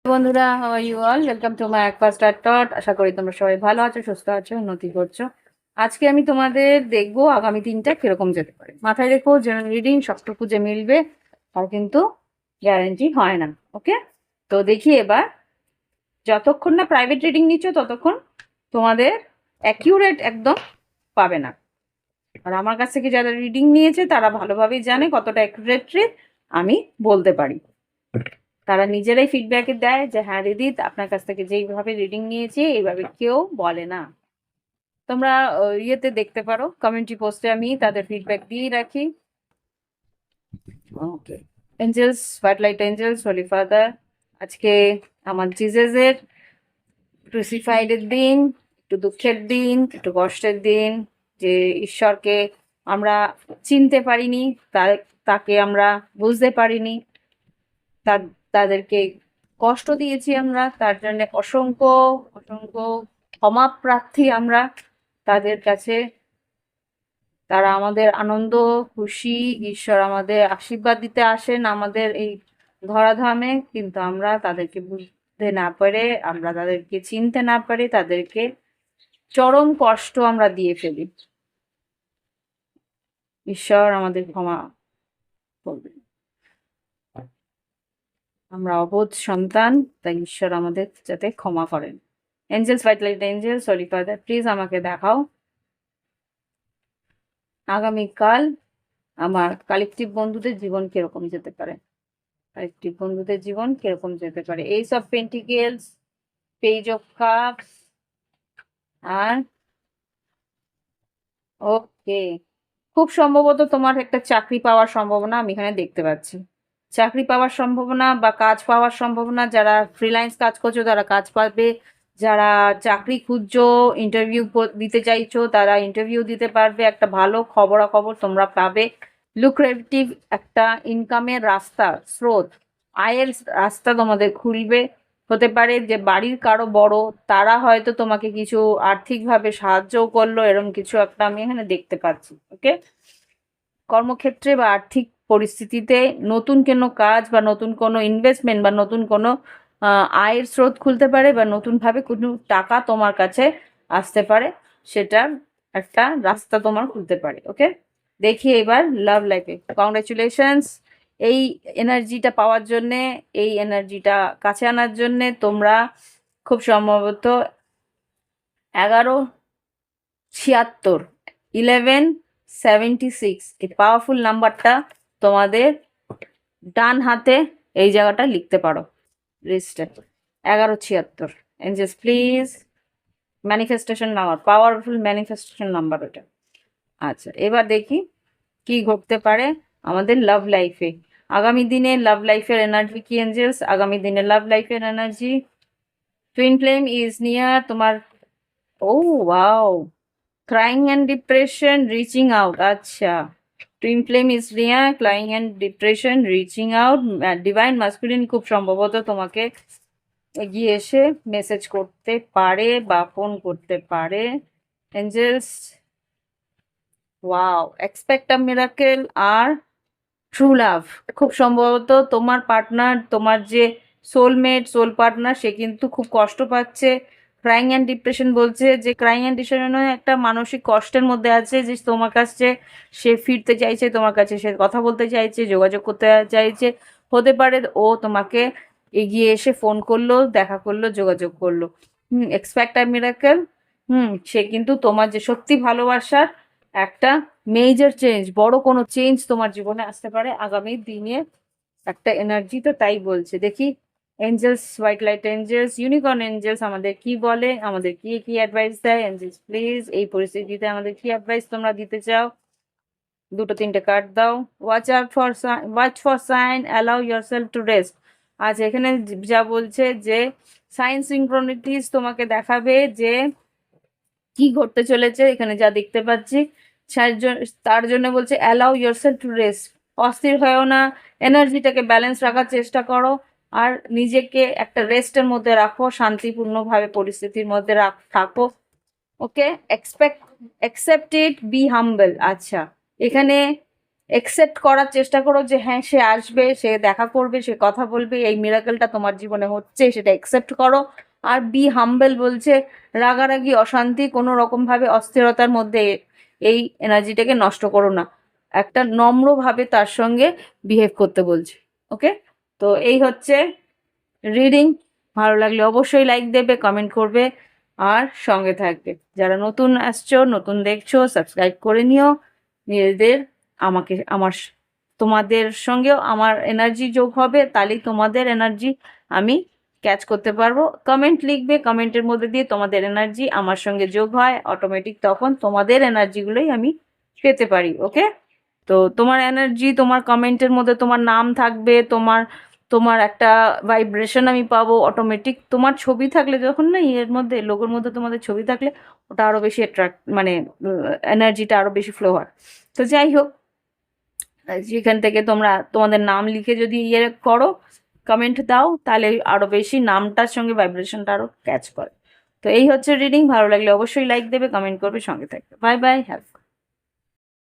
বন্ধুরা, how are you all? Welcome to my একপাস্টার টট। আশা করি তোমরা সবাই ভালো আছো, সুস্থ আছো, উন্নতি করছো। আজকে আমি তোমাদের দেখবো আগামী দিনটা কিরকম যেতে পারে। মাথায় রেখো, জেনারেল রিডিং সবটুকু যে মিলবে তার কিন্তু গ্যারান্টি হয় না। ওকে, তো দেখি এবার। যতক্ষণ না প্রাইভেট রিডিং নিচ্ছ ততক্ষণ তোমাদের অ্যাকিউরেট একদম পাবে না। আর আমার কাছ থেকে যারা রিডিং নিয়েছে তারা ভালোভাবেই জানে কতটা অ্যাকিউরেটলি আমি বলতে পারি। তারা নিজেরাই ফিডব্যাকে দেয় যে হ্যাঁ দিদি, আপনার কাছ থেকে যেইভাবে রিডিং নিয়েছি এইভাবে কেউ বলে না। তোমরা ইয়েতে দেখতে পারো, কমিউনিটি পোস্টে আমি তাদের ফিডব্যাক দিয়ে রাখি। Okay, angels, white light angels, holy father, আজকে আমার জিজেসের ক্রুসিফাইডের দিন, একটু দুঃখের দিন, একটু কষ্টের দিন। যে ঈশ্বরকে আমরা চিনতে পারিনি, তাকে আমরা বুঝতে পারিনি, তাদেরকে কষ্ট দিয়েছি আমরা, তার জন্য অসংখ্য অসংখ্য ক্ষমা প্রার্থী আমরা তাদের কাছে। তারা আমাদের আনন্দ, খুশি, ঈশ্বর আমাদের আশীর্বাদ দিতে আসেন আমাদের এই ধরাধামে, কিন্তু আমরা তাদেরকে বুঝতে না পারে, আমরা তাদেরকে চিনতে না পারে, তাদেরকে চরম কষ্ট আমরা দিয়ে ফেলি। ঈশ্বর আমাদের ক্ষমা করবেন। আমরা অবোধ সন্তান, তাই ঈশ্বর আমাদের যাতে ক্ষমা করেন। Angels, white light angels, sorry father, please আমাকে দেখাও আগামীকাল আমার কালেকটিভ বন্ধুদের জীবন কিরকম যেতে পারে। কালেকটিভ বন্ধুদের জীবন কিরকম যেতে পারে। Ace of pentacles, page of cups, আর ওকে, খুব সম্ভবত তোমার একটা চাকরি পাওয়ার সম্ভাবনা আমি এখানে দেখতে পাচ্ছি। চাকরি পাওয়ার সম্ভাবনা বা কাজ পাওয়ার সম্ভাবনা। যারা ফ্রিল্যান্স কাজ করছো তারা কাজ পাবে, যারা চাকরি খুঁজছো, ইন্টারভিউ দিতে চাইছো তারা ইন্টারভিউ দিতে পারবে। একটা ভালো খবরাখবর তোমরা পাবে। লুক্রেটিভ একটা ইনকামের রাস্তা, স্রোত, আয়ের রাস্তা তোমাদের খুলবে। হতে পারে যে বাড়ির কারো বড়, তারা হয়তো তোমাকে কিছু আর্থিকভাবে সাহায্যও করলো, এরকম কিছু একটা আমি এখানে দেখতে পাচ্ছি। ওকে, কর্মক্ষেত্রে বা আর্থিক পরিস্থিতিতে নতুন কোনো কাজ বা নতুন কোনো ইনভেস্টমেন্ট বা নতুন কোনো আয়ের স্রোত খুলতে পারে, বা নতুনভাবে কোনো টাকা তোমার কাছে আসতে পারে, সেটার একটা রাস্তা তোমার খুলতে পারে। ওকে, দেখি এবার লাভ লাইফে। কংগ্রেচুলেশনস এই এনার্জিটা পাওয়ার জন্যে, এই এনার্জিটা কাছে আনার জন্যে তোমরা খুব সম্ভবত 1176, 1176 এই পাওয়ারফুল নাম্বারটা তোমাদের ডান হাতে এই জায়গাটা লিখতে পারো রিস্টে। 1176 Angeles please, manifestation number, powerful manifestation number ওটা। আচ্ছা, এবার দেখি কি ঘটতে পারে আমাদের লাভ লাইফে। আগামী দিনে লাভ লাইফের এনার্জি কি এঞ্জেলস? আগামী দিনে লাভ লাইফের energy, twin flame is near তোমার। ও wow, crying and depression, reaching out. আচ্ছা, twin flame is near, crying and depression, reaching out. Divine masculine খুব সম্ভবত তোমাকে এগিয়ে এসে মেসেজ করতে পারে বা ফোন করতে পারে। এঞ্জেলস, ওয়াও, এক্সপেক্ট আ মিরাকেল আর ট্রু লাভ। খুব সম্ভবত তোমার পার্টনার, তোমার যে সোলমেট, সোল পার্টনার, সে কিন্তু খুব কষ্ট পাচ্ছে। ক্রাইং অ্যান্ড ডিপ্রেশন বলছে যে ক্রাইং অ্যান্ড ডিপ্রেশন একটা মানসিক কষ্টের মধ্যে আছে, যে তোমার কাছে সে ফিরতে চাইছে, তোমার কাছে সে কথা বলতে চাইছে, যোগাযোগ করতে চাইছে। হতে পারে ও তোমাকে এগিয়ে এসে ফোন করলো, দেখা করলো, যোগাযোগ করলো। এক্সপেক্ট আ মিরাকেল। সে কিন্তু তোমার যে সত্যি ভালোবাসার একটা মেজর চেঞ্জ, বড় কোনো চেঞ্জ তোমার জীবনে আসতে পারে আগামী দিনে একটা এনার্জি তো তাই বলছে। দেখি angels, white light angels, unicorn angels আমাদের কি বলে, আমাদের কি কি অ্যাডভাইস দেয়। এঞ্জেলস প্লিজ, এই পরিস্থিতিতে আমাদের কি অ্যাডভাইস তোমরা দিতে চাও? দুটো তিনটে কার্ড দাও। Watch for sign, allow yourself to rest. আচ্ছা, এখানে যা বলছে যে সাইন সিনক্রোনিটিস তোমাকে দেখাবে যে কি ঘটতে চলেছে এখানে যা দেখতে পাচ্ছি। তার জন্য বলছে অ্যালাউ ইয়োরসেলফ টু রেস্ট, অস্থির হয়েও না, এনার্জিটাকে ব্যালেন্স রাখার চেষ্টা করো আর নিজেকে একটা রেস্টের মধ্যে রাখো, শান্তিপূর্ণভাবে পরিস্থিতির মধ্যে থাকো। ওকে, অ্যাকসেপ্ট ইট, বি হাম্বল। আচ্ছা, এখানে অ্যাকসেপ্ট করার চেষ্টা করো যে হ্যাঁ সে আসবে, সে দেখা করবে, সে কথা বলবে, এই মিরাকেলটা তোমার জীবনে হচ্ছে, সেটা অ্যাকসেপ্ট করো। আর বি হাম্বল বলছে রাগারাগি, অশান্তি, কোনো রকমভাবে অস্থিরতার মধ্যে এই এনার্জিটাকে নষ্ট করো না, একটা নম্রভাবে তার সঙ্গে বিহেভ করতে বলছে। ওকে, তো এই হচ্ছে রিডিং। ভালো লাগলে অবশ্যই লাইক দেবে, কমেন্ট করবে আর সঙ্গে থাকবে। যারা নতুন আসছো, নতুন দেখছো, সাবস্ক্রাইব করে নিও নিজেদের। তোমাদের সঙ্গেও আমার এনার্জি যোগ হবে, তাহলেই তোমাদের এনার্জি আমি ক্যাচ করতে পারবো। কমেন্ট লিখবে, কমেন্টের মধ্যে দিয়ে তোমাদের এনার্জি আমার সঙ্গে যোগ হয় অটোমেটিক, তখন তোমাদের এনার্জিগুলোই আমি পেতে পারি। ওকে, তো তোমার এনার্জি, তোমার কমেন্টের মধ্যে তোমার নাম থাকবে, তোমার তোমার একটা ভাইব্রেশন আমি পাবো অটোমেটিক। তোমার ছবি থাকলে যখন না এর মধ্যে, লোগোর মধ্যে তোমাদের ছবি থাকলে ওটা আরো বেশি অ্যাট্রাক্ট, মানে এনার্জিটা আরো বেশি ফ্লো হয়। তো যাই হোক, যেখান থেকে তোমরা তোমাদের নাম লিখে যদি করো, কমেন্ট দাও, তাহলে আরো বেশি নামটার সঙ্গে ভাইব্রেশনটা আরো ক্যাচ করে। তো এই হচ্ছে রিডিং। ভালো লাগলে অবশ্যই লাইক দেবে, কমেন্ট করবে, সঙ্গে থাকবে। Bye bye, have